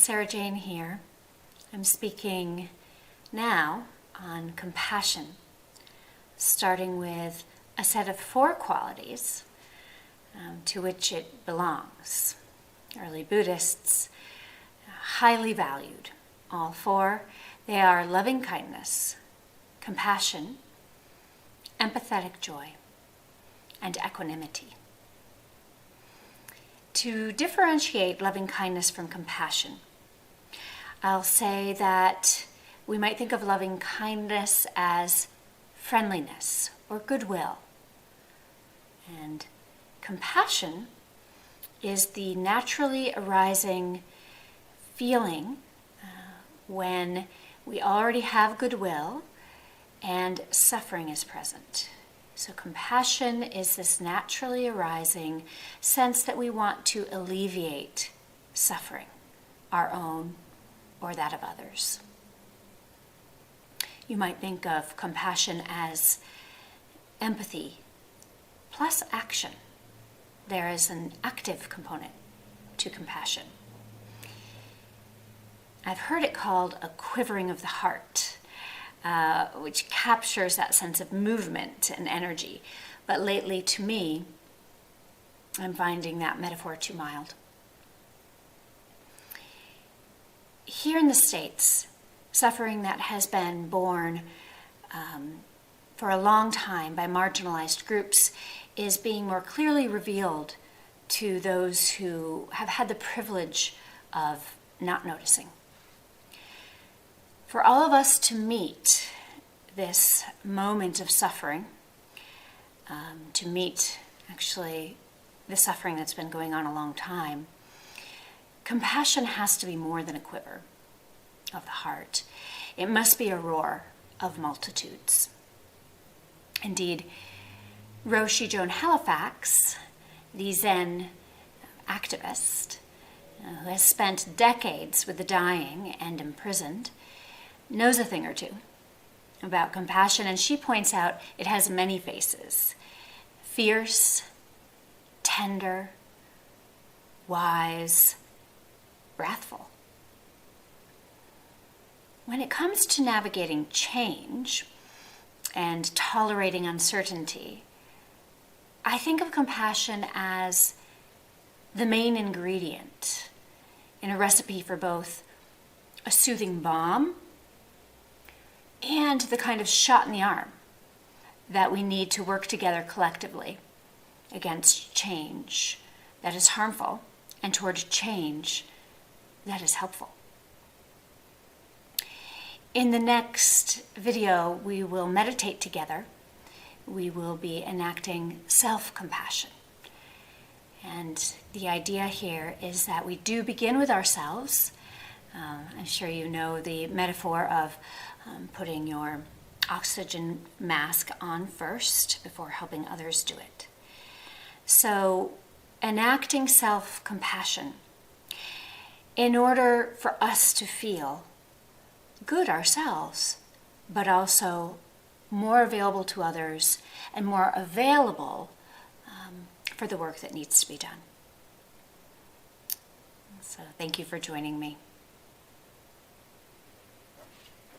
Sarah Jane here. I'm speaking now on compassion, starting with a set of 4 qualities to which it belongs. Early Buddhists highly valued all 4. They are loving kindness, compassion, empathetic joy, and equanimity. To differentiate loving kindness from compassion, I'll say that we might think of loving kindness as friendliness or goodwill. And compassion is the naturally arising feeling when we already have goodwill and suffering is present. So compassion is this naturally arising sense that we want to alleviate suffering, our own or that of others. You might think of compassion as empathy plus action. There is an active component to compassion. I've heard it called a quivering of the heart, which captures that sense of movement and energy. But lately, to me, I'm finding that metaphor too mild. Here in the States, suffering that has been borne for a long time by marginalized groups is being more clearly revealed to those who have had the privilege of not noticing. For all of us to meet this moment of suffering, to meet actually the suffering that's been going on a long time, compassion has to be more than a quiver of the heart. It must be a roar of multitudes. Indeed, Roshi Joan Halifax, the Zen activist, who has spent decades with the dying and imprisoned, knows a thing or two about compassion, and she points out it has many faces: fierce, tender, wise, wrathful. When it comes to navigating change and tolerating uncertainty, I think of compassion as the main ingredient in a recipe for both a soothing balm and the kind of shot in the arm that we need to work together collectively against change that is harmful and toward change that is helpful. In the next video, we will meditate together. We will be enacting self-compassion. And the idea here is that we do begin with ourselves. I'm sure you know the metaphor of putting your oxygen mask on first before helping others do it. So, enacting self-compassion in order for us to feel good ourselves, but also more available to others and more available for the work that needs to be done. So thank you for joining me.